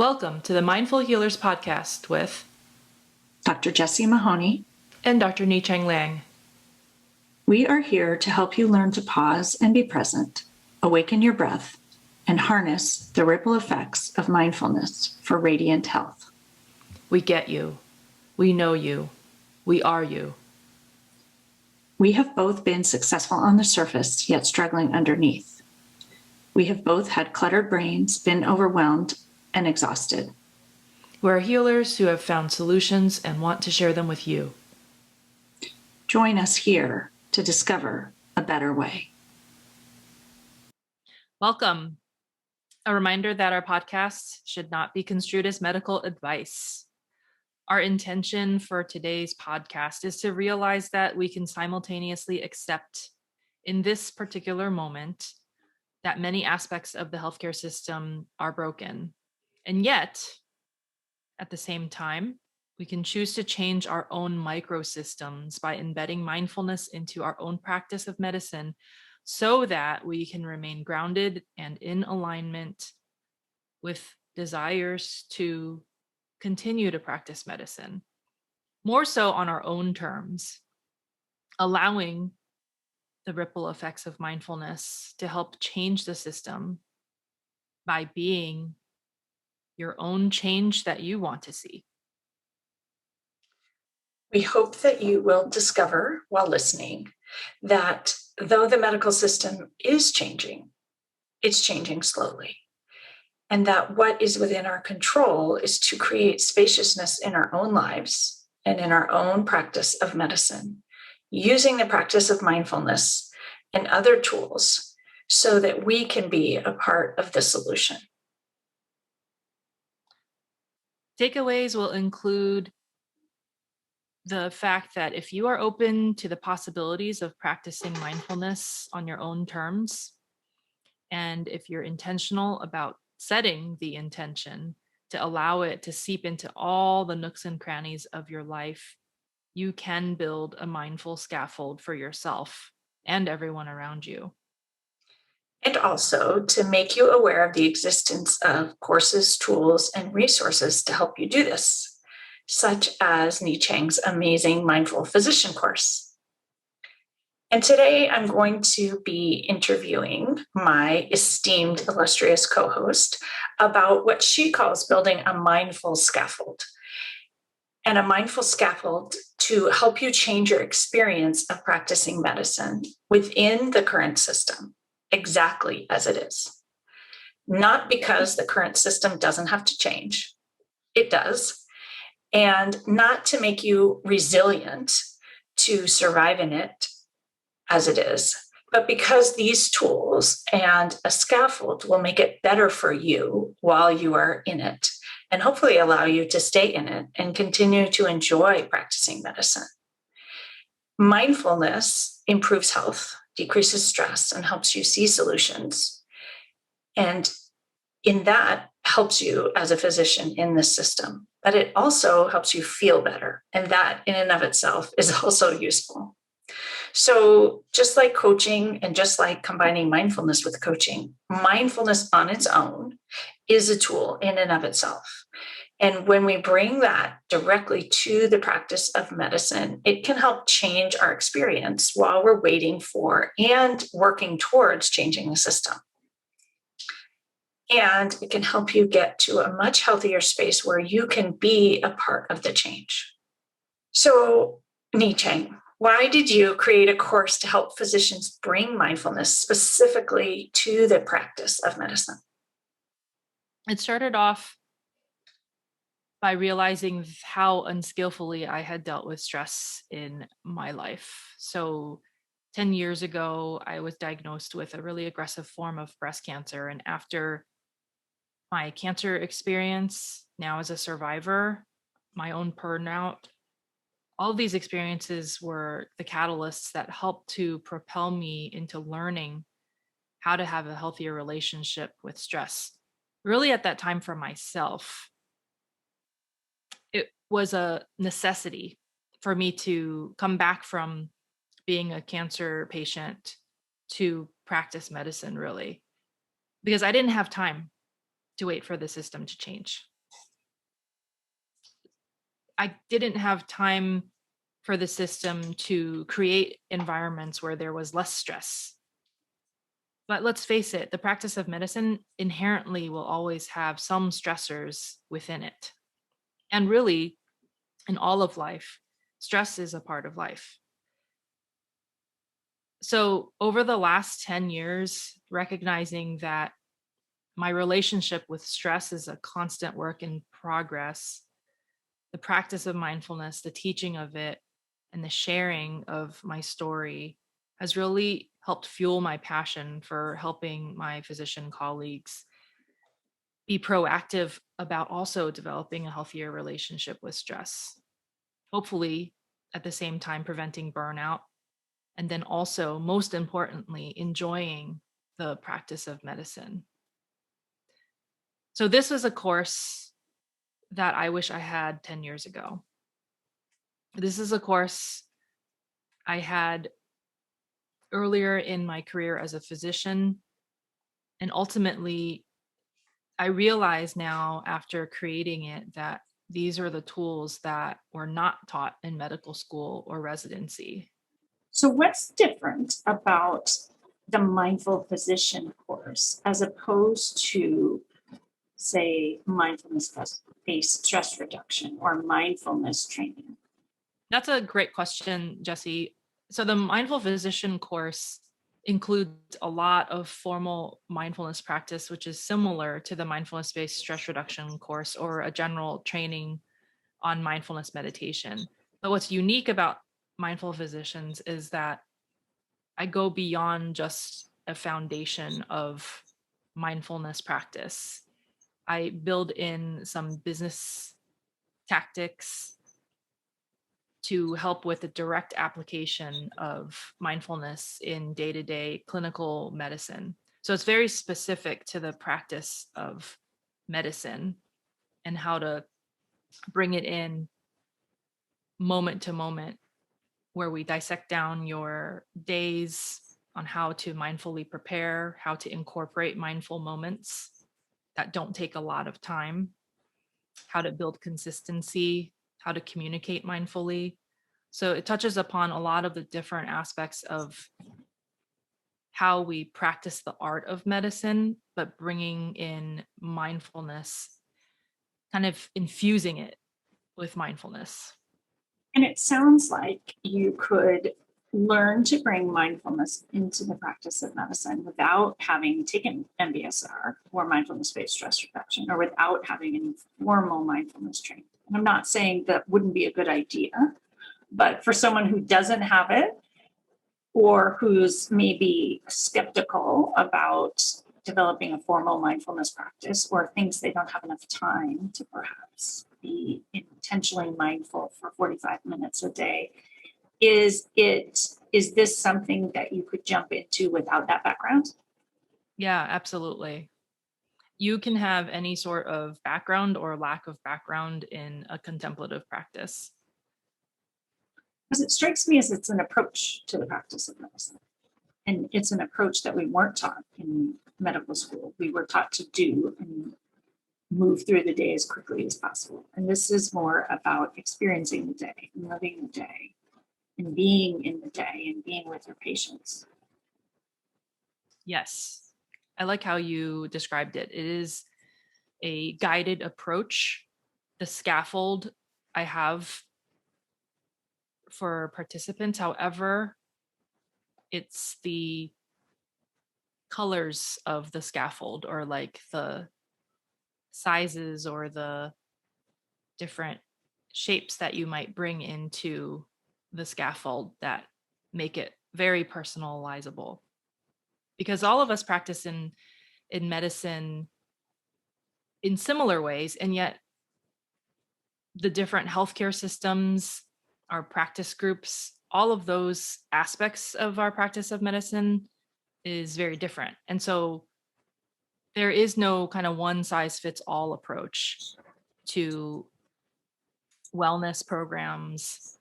Welcome to the Mindful Healers podcast with Dr. Jessie Mahoney and Dr. Liang. We are here to help you learn to pause and be present, awaken your breath, and harness the ripple effects of mindfulness for radiant health. We get you. We know you. We are you. We have both been successful on the surface, yet struggling underneath. We have both had cluttered brains, been overwhelmed, and exhausted. We're healers who have found solutions and want to share them with you. Join us here to discover a better way. Welcome. A reminder that our podcasts should not be construed as medical advice. Our intention for today's podcast is to realize that we can simultaneously accept in this particular moment that many aspects of the healthcare system are broken. And yet, at the same time, we can choose to change our own microsystems by embedding mindfulness into our own practice of medicine so that we can remain grounded and in alignment with desires to continue to practice medicine, more so on our own terms, allowing the ripple effects of mindfulness to help change the system by being your own change that you want to see. We hope that you will discover while listening that though the medical system is changing, it's changing slowly. And that what is within our control is to create spaciousness in our own lives and in our own practice of medicine, using the practice of mindfulness and other tools so that we can be a part of the solution. Takeaways will include the fact that if you are open to the possibilities of practicing mindfulness on your own terms, and if you're intentional about setting the intention to allow it to seep into all the nooks and crannies of your life, you can build a mindful scaffold for yourself and everyone around you. And also to make you aware of the existence of courses, tools, and resources to help you do this, such as Liang's amazing Mindful Physician course. And today I'm going to be interviewing my esteemed, illustrious co-host about what she calls building a mindful scaffold. And a mindful scaffold to help you change your experience of practicing medicine within the current system, exactly as it is. Not because the current system doesn't have to change, it does, and not to make you resilient to survive in it as it is, but because these tools and a scaffold will make it better for you while you are in it, and hopefully allow you to stay in it and continue to enjoy practicing medicine. Mindfulness improves health, decreases stress, and helps you see solutions. And in that, helps you as a physician in this system. But it also helps you feel better. And that in and of itself is also useful. So just like coaching and just like combining mindfulness with coaching, mindfulness on its own is a tool in and of itself. And when we bring that directly to the practice of medicine, it can help change our experience while we're waiting for and working towards changing the system. And it can help you get to a much healthier space where you can be a part of the change. So, Liang, why did you create a course to help physicians bring mindfulness specifically to the practice of medicine? It started off by realizing how unskillfully I had dealt with stress in my life. So 10 years ago, I was diagnosed with a really aggressive form of breast cancer. And after my cancer experience, now as a survivor, my own burnout, all of these experiences were the catalysts that helped to propel me into learning how to have a healthier relationship with stress. Really, at that time for myself, it was a necessity for me to come back from being a cancer patient to practice medicine, really, because I didn't have time to wait for the system to change. I didn't have time for the system to create environments where there was less stress. But let's face it, the practice of medicine inherently will always have some stressors within it. And really, in all of life, stress is a part of life. So, over the last 10 years, recognizing that my relationship with stress is a constant work in progress, the practice of mindfulness, the teaching of it, and the sharing of my story has really helped fuel my passion for helping my physician colleagues be proactive about also developing a healthier relationship with stress. Hopefully, at the same time, preventing burnout. And then also, most importantly, enjoying the practice of medicine. So, this was a course that I wish I had 10 years ago. This is a course I had earlier in my career as a physician. And ultimately, I realize now after creating it that these are the tools that were not taught in medical school or residency. So, what's different about the mindful physician course as opposed to, say, mindfulness based stress reduction or mindfulness training? That's a great question, Jesse. So, the Mindful Physician course includes a lot of formal mindfulness practice, which is similar to the mindfulness based stress reduction course or a general training on mindfulness meditation. But what's unique about Mindful Physicians is that I go beyond just a foundation of mindfulness practice. I build in some business tactics to help with the direct application of mindfulness in day to day clinical medicine. So it's very specific to the practice of medicine and how to bring it in moment to moment, where we dissect down your days on how to mindfully prepare, how to incorporate mindful moments that don't take a lot of time, how to build consistency, how to communicate mindfully. So it touches upon a lot of the different aspects of how we practice the art of medicine, but bringing in mindfulness, kind of infusing it with mindfulness. And it sounds like you could learn to bring mindfulness into the practice of medicine without having taken MBSR or mindfulness based stress reduction or without having any formal mindfulness training. And I'm not saying that wouldn't be a good idea, but for someone who doesn't have it or who's maybe skeptical about developing a formal mindfulness practice or thinks they don't have enough time to perhaps be intentionally mindful for 45 minutes a day, is this something that you could jump into without that background? Yeah, absolutely. You can have any sort of background or lack of background in a contemplative practice. Because it strikes me as it's an approach to the practice of medicine. And it's an approach that we weren't taught in medical school. We were taught to do and move through the day as quickly as possible. And this is more about experiencing the day, and living the day, and being in the day and being with your patients. Yes. I like how you described it. It is a guided approach. The scaffold I have for participants, however, it's the colors of the scaffold or like the sizes or the different shapes that you might bring into the scaffold that make it very personalizable, because all of us practice in medicine in similar ways, and yet the different healthcare systems, our practice groups, all of those aspects of our practice of medicine is very different. And so there is no kind of one size fits all approach to wellness programs,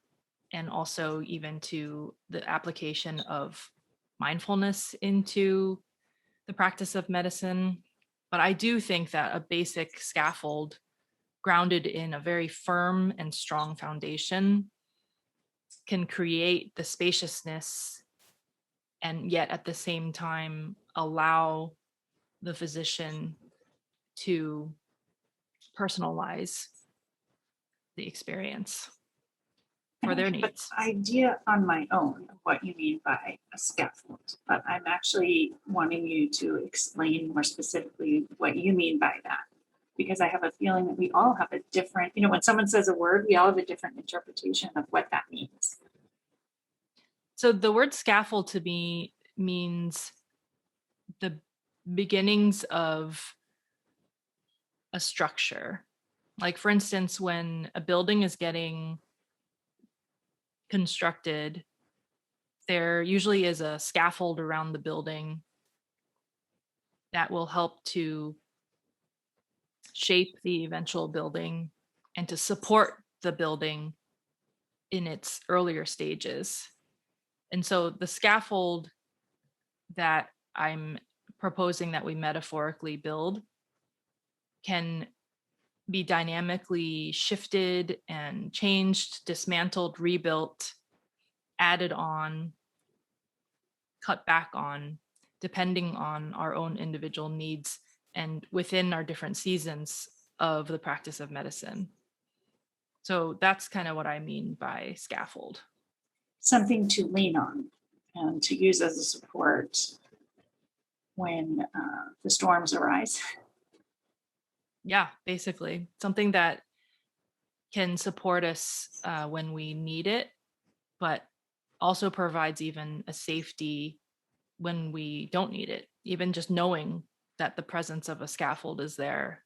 and also even to the application of mindfulness into the practice of medicine. But I do think that a basic scaffold grounded in a very firm and strong foundation, can create the spaciousness and yet at the same time allow the physician to personalize the experience for their I have needs. an idea on my own of what you mean by a scaffold, but I'm actually wanting you to explain more specifically what you mean by that. Because I have a feeling that we all have a different, when someone says a word, we all have a different interpretation of what that means. So the word scaffold to me means the beginnings of a structure. Like, for instance, when a building is getting constructed, there usually is a scaffold around the building that will help to shape the eventual building and to support the building in its earlier stages. And so the scaffold that I'm proposing that we metaphorically build can be dynamically shifted and changed, dismantled, rebuilt, added on, cut back on, depending on our own individual needs and within our different seasons of the practice of medicine. So that's kind of what I mean by scaffold. Something to lean on and to use as a support when the storms arise. Yeah, basically something that can support us when we need it, but also provides even a safety when we don't need it. Even just knowing that the presence of a scaffold is there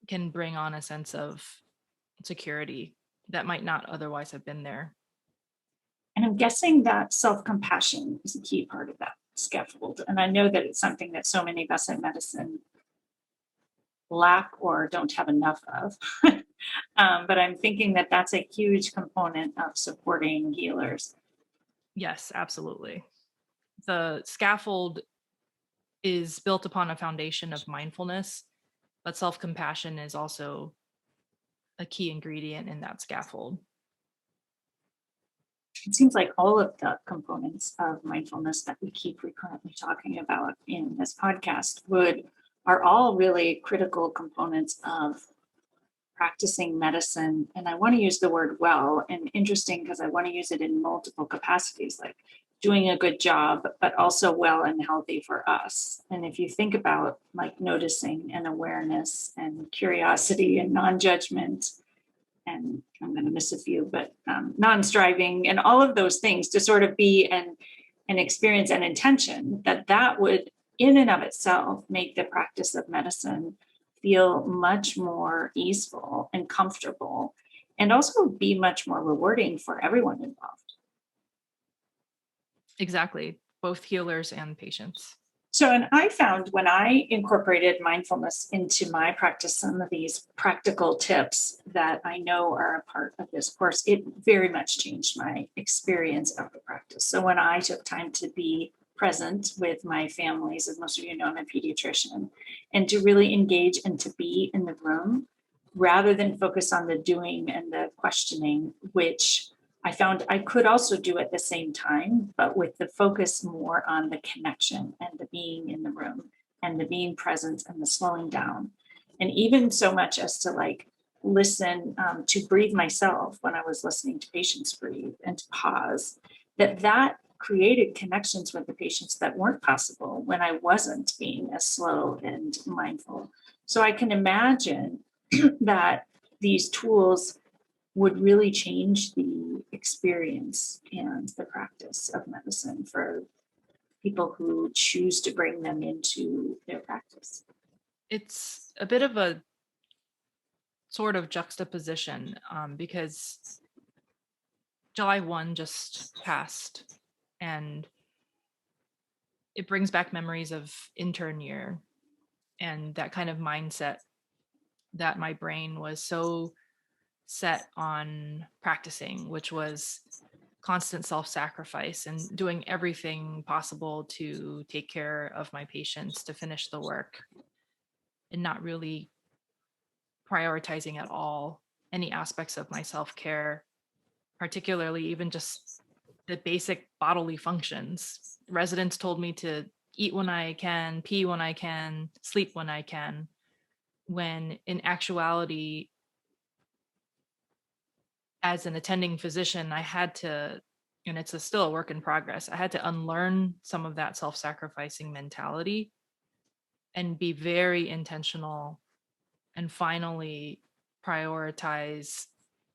can bring on a sense of security that might not otherwise have been there. And I'm guessing that self-compassion is a key part of that scaffold. And I know that it's something that so many of us in medicine lack or don't have enough of. But I'm thinking that that's a huge component of supporting healers. Yes, absolutely. The scaffold is built upon a foundation of mindfulness, but self-compassion is also a key ingredient in that scaffold. It seems like all of the components of mindfulness that we keep recurrently talking about in this podcast are all really critical components of practicing medicine. And I want to use the word well, and interesting because I want to use it in multiple capacities, like doing a good job, but also well and healthy for us. And if you think about like noticing and awareness and curiosity and non-judgment, and I'm going to miss a few, but non-striving and all of those things to sort of be an experience and intention, that would in and of itself make the practice of medicine feel much more easeful and comfortable, and also be much more rewarding for everyone involved. Exactly, both healers and patients. So, and I found when I incorporated mindfulness into my practice, some of these practical tips that I know are a part of this course, it very much changed my experience of the practice. So when I took time to be present with my families, as most of you know, I'm a pediatrician, and to really engage and to be in the room rather than focus on the doing and the questioning, which I found I could also do at the same time, but with the focus more on the connection and the being in the room and the being present and the slowing down. And even so much as to like listen, to breathe myself when I was listening to patients breathe and to pause, that created connections with the patients that weren't possible when I wasn't being as slow and mindful. So I can imagine that these tools would really change the experience and the practice of medicine for people who choose to bring them into their practice. It's a bit of a sort of juxtaposition because July 1 just passed, and it brings back memories of intern year and that kind of mindset that my brain was so set on practicing, which was constant self-sacrifice and doing everything possible to take care of my patients, to finish the work, and not really prioritizing at all any aspects of my self-care, particularly even just the basic bodily functions. Residents told me to eat when I can, pee when I can, sleep when I can, when in actuality, as an attending physician, I had to, and it's still a work in progress, I had to unlearn some of that self-sacrificing mentality and be very intentional and finally prioritize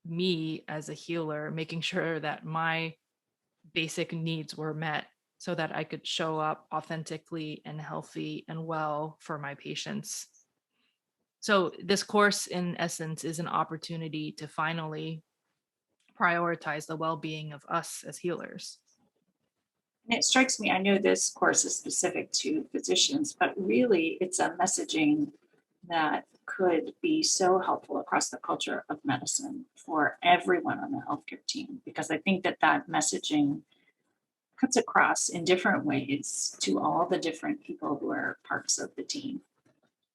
me as a healer, making sure that my basic needs were met so that I could show up authentically and healthy and well for my patients. So, this course, in essence, is an opportunity to finally prioritize the well being of us as healers. And it strikes me, I know this course is specific to physicians, but really it's a messaging that could be so helpful across the culture of medicine for everyone on the healthcare team, because I think that that messaging cuts across in different ways to all the different people who are parts of the team.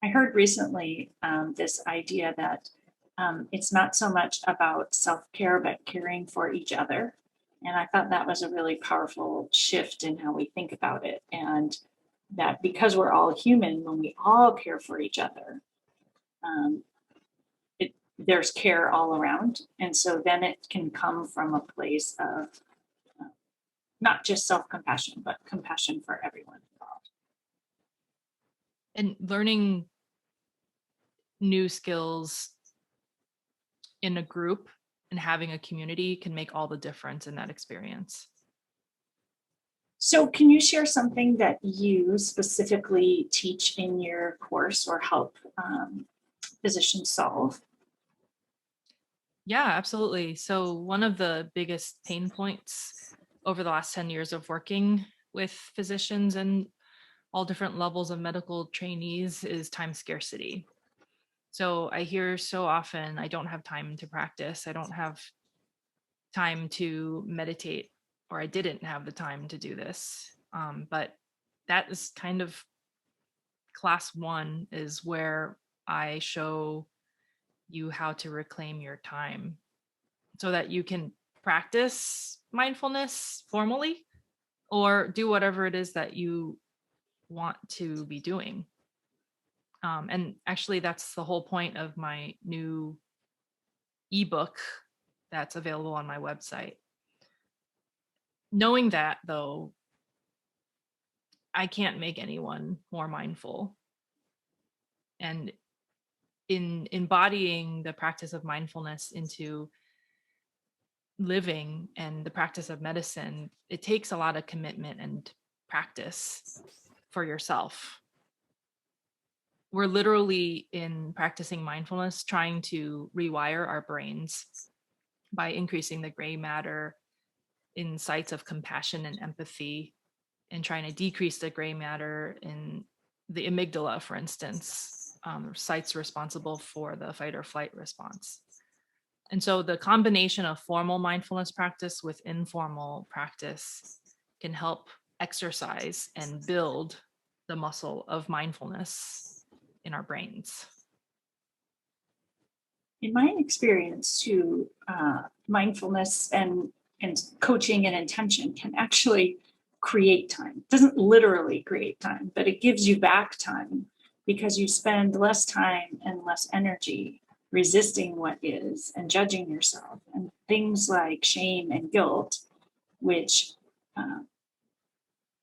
I heard recently this idea that it's not so much about self care, but caring for each other. And I thought that was a really powerful shift in how we think about it. And that because we're all human, when we all care for each other, um, there's care all around. And so then it can come from a place of uh, not just self compassion, but compassion for everyone involved. And learning new skills in a group and having a community can make all the difference in that experience. So, can you share something that you specifically teach in your course or help physicians solve? Yeah, absolutely. So, one of the biggest pain points over the last 10 years of working with physicians and all different levels of medical trainees is time scarcity. So, I hear so often, I don't have time to practice, I don't have time to meditate, or I didn't have the time to do this. But that is kind of class one, is where I show you how to reclaim your time so that you can practice mindfulness formally or do whatever it is that you want to be doing. And actually, that's the whole point of my new ebook that's available on my website. Knowing that, though, I can't make anyone more mindful. And in embodying the practice of mindfulness into living and the practice of medicine, it takes a lot of commitment and practice for yourself. We're literally, in practicing mindfulness, trying to rewire our brains by increasing the gray matter in sites of compassion and empathy, and trying to decrease the gray matter in the amygdala, for instance, sites responsible for the fight or flight response. And so the combination of formal mindfulness practice with informal practice can help exercise and build the muscle of mindfulness in our brains. In my experience, too, mindfulness and coaching and intention can actually create time. It doesn't literally create time, but it gives you back time because you spend less time and less energy resisting what is and judging yourself. And things like shame and guilt, which uh,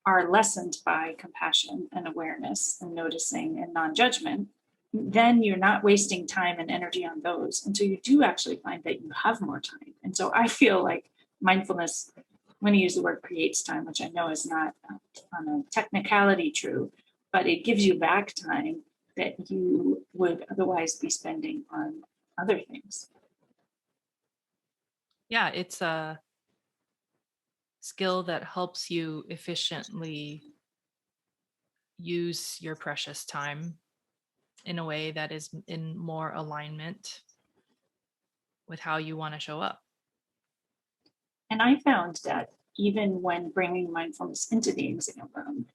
are lessened by compassion and awareness and noticing and non judgment, then you're not wasting time and energy on those. And so you do actually find that you have more time. And so I feel like mindfulness, when you use the word creates time, which I know is not on a technicality true, but it gives you back time that you would otherwise be spending on other things. Yeah, it's a skill that helps you efficiently use your precious time in a way that is in more alignment with how you want to show up. And I found that even when bringing mindfulness into the exam room,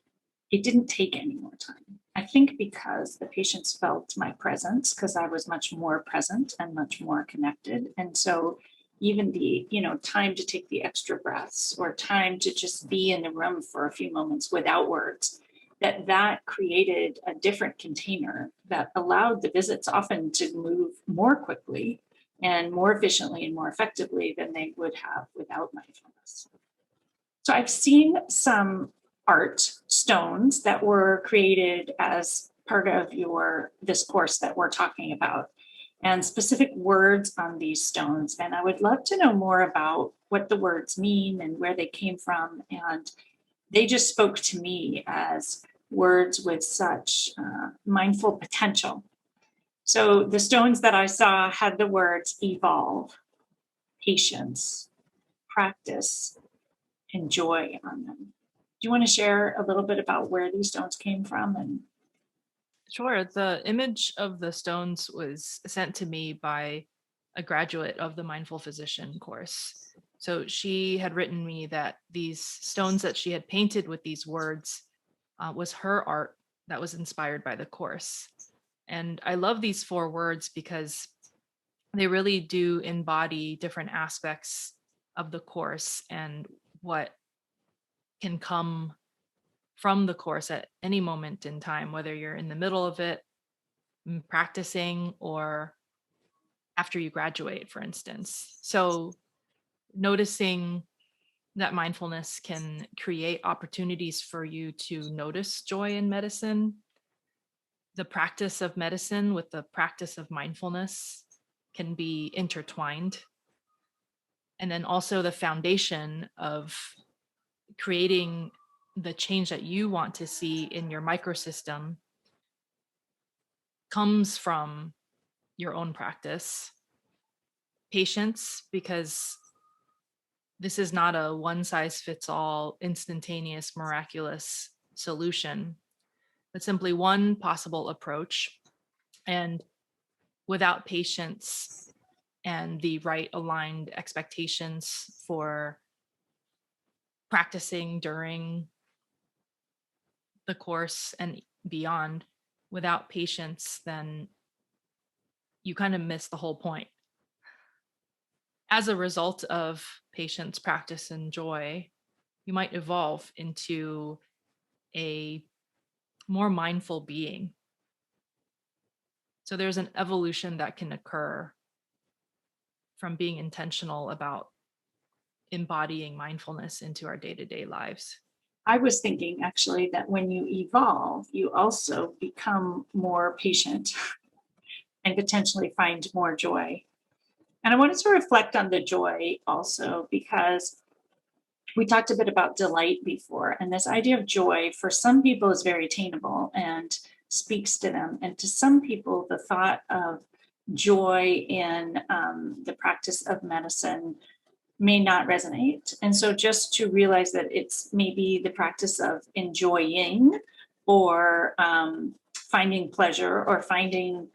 it didn't take any more time. I think because the patients felt my presence, because I was much more present and much more connected. And so even the, time to take the extra breaths or time to just be in the room for a few moments without words, that created a different container that allowed the visits often to move more quickly and more efficiently and more effectively than they would have without mindfulness. So I've seen some art stones that were created as part of this course that we're talking about, and specific words on these stones. And I would love to know more about what the words mean and where they came from. And they just spoke to me as words with such mindful potential. So the stones that I saw had the words evolve, patience, practice, and joy on them. Do you want to share a little bit about where these stones came from? And Sure. The image of the stones was sent to me by a graduate of the Mindful Physician course. So she had written me that these stones that she had painted with these words was her art that was inspired by the course. And I love these four words because they really do embody different aspects of the course and what can come from the course at any moment in time, whether you're in the middle of it, practicing, or after you graduate, for instance. So, noticing that mindfulness can create opportunities for you to notice joy in medicine, the practice of medicine with the practice of mindfulness can be intertwined. And then also the foundation of creating the change that you want to see in your microsystem comes from your own practice. Patience, because this is not a one size fits all, instantaneous, miraculous solution, but simply one possible approach. And without patience and the right aligned expectations for practicing during the course and beyond, without patience, then you kind of miss the whole point. As a result of patience, practice, and joy, you might evolve into a more mindful being. So there's an evolution that can occur from being intentional about embodying mindfulness into our day to day lives. I was thinking actually that when you evolve, you also become more patient and potentially find more joy. And I wanted to reflect on the joy also because we talked a bit about delight before, and this idea of joy for some people is very attainable and speaks to them. And to some people, the thought of joy in the practice of medicine may not resonate. And so just to realize that it's maybe the practice of enjoying or finding pleasure or finding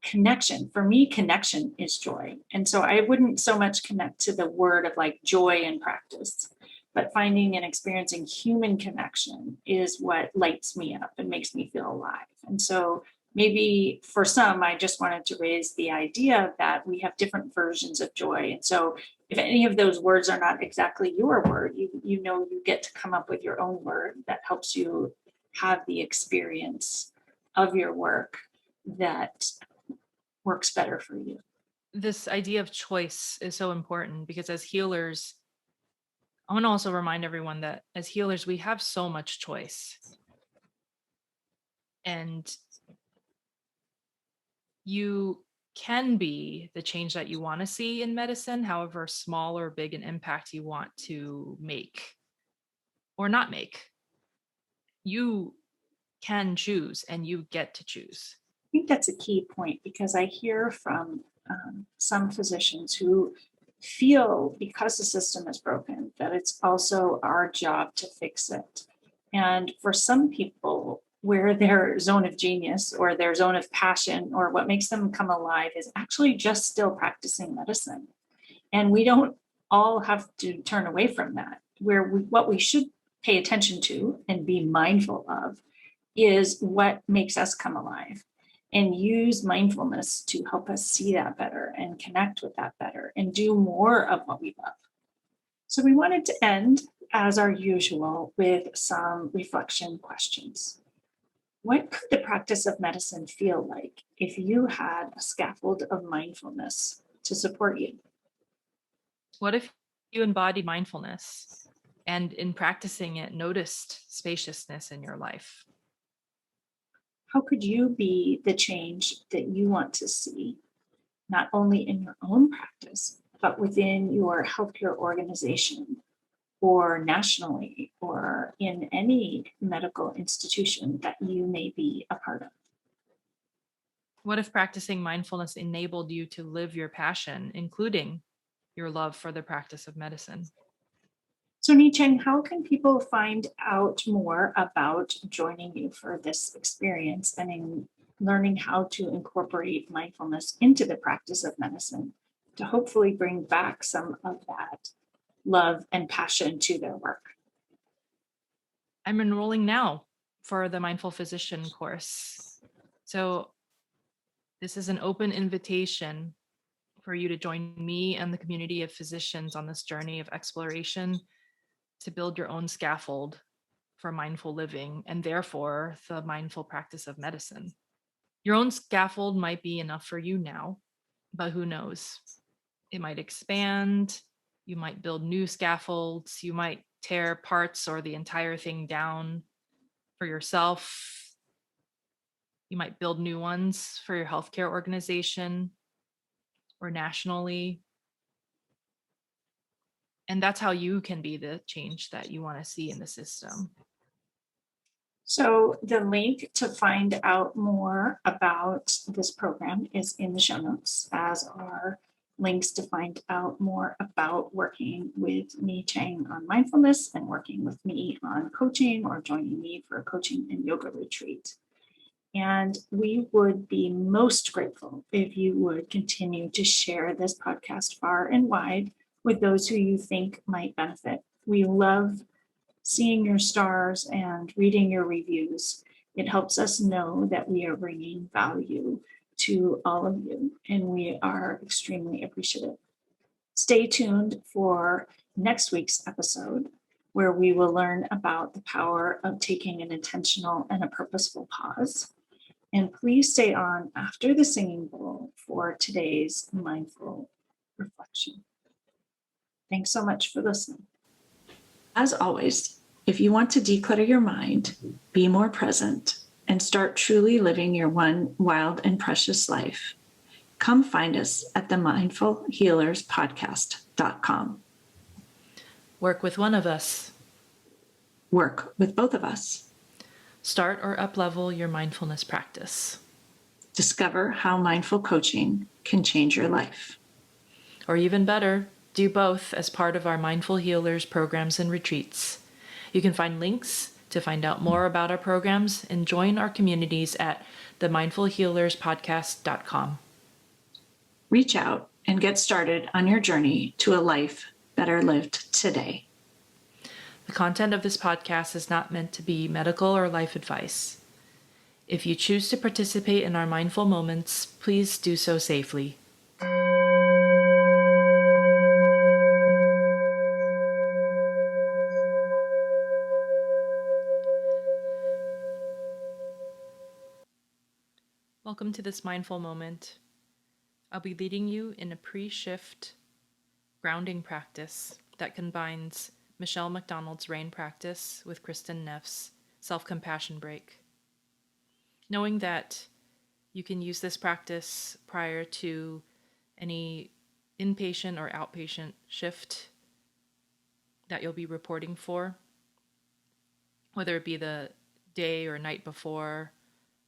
connection. For me, connection is joy. And so I wouldn't so much connect to the word of like joy in practice, but finding and experiencing human connection is what lights me up and makes me feel alive. And so maybe for some, I just wanted to raise the idea that we have different versions of joy. And so if any of those words are not exactly your word, you get to come up with your own word that helps you have the experience of your work that works better for you. This idea of choice is so important because as healers, I want to also remind everyone that as healers, we have so much choice. And you can be the change that you want to see in medicine, however small or big an impact you want to make or not make. You can choose and you get to choose. I think that's a key point because I hear from some physicians who feel because the system is broken that it's also our job to fix it. And for some people, where their zone of genius or their zone of passion or what makes them come alive is actually just still practicing medicine. And we don't all have to turn away from that. What we should pay attention to and be mindful of is what makes us come alive, and use mindfulness to help us see that better and connect with that better and do more of what we love. So we wanted to end, as our usual, with some reflection questions. What could the practice of medicine feel like if you had a scaffold of mindfulness to support you? What if you embodied mindfulness and in practicing it, noticed spaciousness in your life? How could you be the change that you want to see, not only in your own practice, but within your healthcare organization or nationally or in any medical institution that you may be a part of? What if practicing mindfulness enabled you to live your passion, including your love for the practice of medicine? So, Nicheng, how can people find out more about joining you for this experience and in learning how to incorporate mindfulness into the practice of medicine to hopefully bring back some of that love and passion to their work? I'm enrolling now for the Mindful Physician course. So, this is an open invitation for you to join me and the community of physicians on this journey of exploration to build your own scaffold for mindful living and therefore the mindful practice of medicine. Your own scaffold might be enough for you now, but who knows? It might expand. You might build new scaffolds. You might tear parts or the entire thing down for yourself. You might build new ones for your healthcare organization or nationally. And that's how you can be the change that you want to see in the system. So, the link to find out more about this program is in the show notes, as are links to find out more about working with Nicheng on mindfulness and working with me on coaching or joining me for a coaching and yoga retreat. And we would be most grateful if you would continue to share this podcast far and wide with those who you think might benefit. We love seeing your stars and reading your reviews. It helps us know that we are bringing value to all of you, and we are extremely appreciative. Stay tuned for next week's episode, where we will learn about the power of taking an intentional and a purposeful pause. And please stay on after the singing bowl for today's mindful reflection. Thanks so much for listening. As always, if you want to declutter your mind, be more present, and start truly living your one wild and precious life, come find us at the mindfulhealerspodcast.com. Work with one of us. Work with both of us. Start or uplevel your mindfulness practice. Discover how mindful coaching can change your life. Or even better, do both as part of our Mindful Healers programs and retreats. You can find links to find out more about our programs and join our communities at themindfulhealerspodcast.com. Reach out and get started on your journey to a life better lived today. The content of this podcast is not meant to be medical or life advice. If you choose to participate in our mindful moments, please do so safely. Welcome to this mindful moment. I'll be leading you in a pre-shift grounding practice that combines Michelle McDonald's RAIN practice with Kristen Neff's self-compassion break. Knowing that you can use this practice prior to any inpatient or outpatient shift that you'll be reporting for, whether it be the day or night before,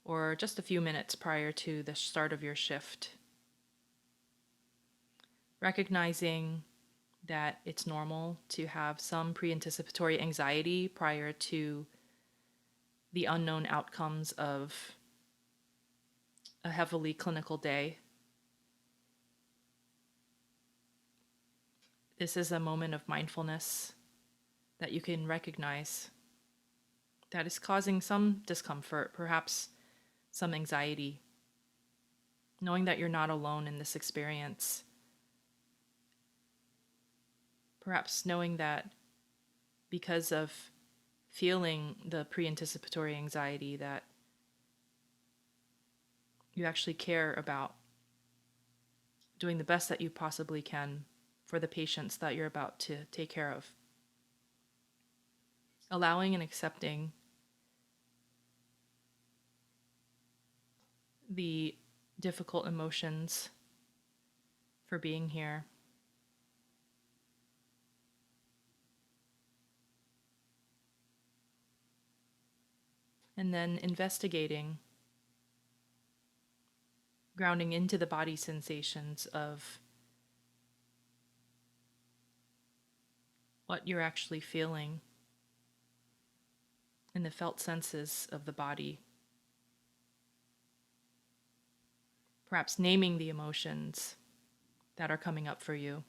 or just a few minutes prior to the start of your shift. Recognizing that it's normal to have some pre-anticipatory anxiety prior to the unknown outcomes of a heavily clinical day. This is a moment of mindfulness that you can recognize that is causing some discomfort, perhaps some anxiety, knowing that you're not alone in this experience. Perhaps knowing that because of feeling the pre-anticipatory anxiety, that you actually care about doing the best that you possibly can for the patients that you're about to take care of. Allowing and accepting the difficult emotions for being here. And then investigating, grounding into the body sensations of what you're actually feeling in the felt senses of the body. Perhaps naming the emotions that are coming up for you.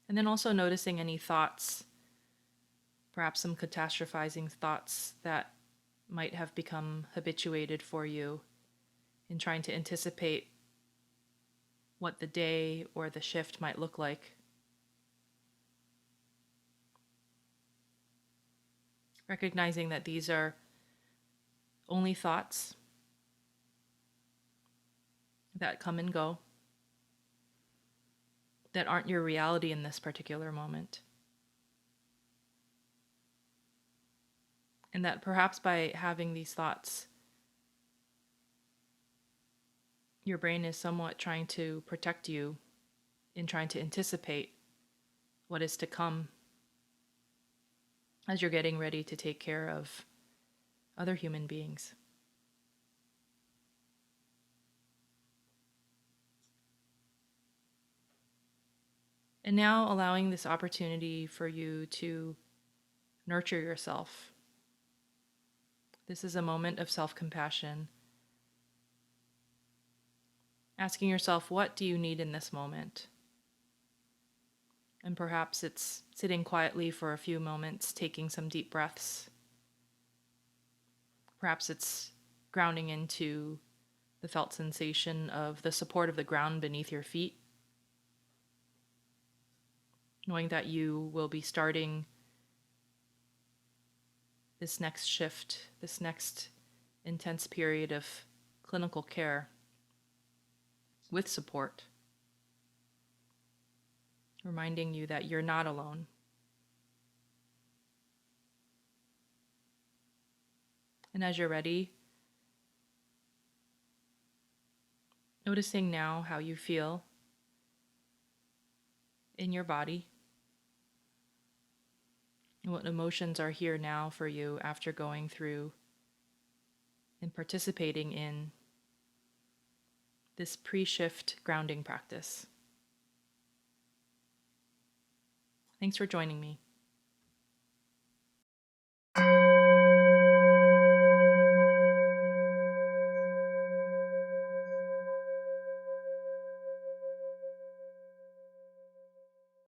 And then also noticing any thoughts, perhaps some catastrophizing thoughts that might have become habituated for you in trying to anticipate what the day or the shift might look like. Recognizing that these are only thoughts that come and go, that aren't your reality in this particular moment. And that perhaps by having these thoughts, your brain is somewhat trying to protect you in trying to anticipate what is to come as you're getting ready to take care of other human beings. And now allowing this opportunity for you to nurture yourself. This is a moment of self-compassion. Asking yourself, what do you need in this moment? And perhaps it's sitting quietly for a few moments, taking some deep breaths. Perhaps it's grounding into the felt sensation of the support of the ground beneath your feet. Knowing that you will be starting this next shift, this next intense period of clinical care with support. Reminding you that you're not alone. And as you're ready, noticing now how you feel in your body and what emotions are here now for you after going through and participating in this pre-shift grounding practice. Thanks for joining me.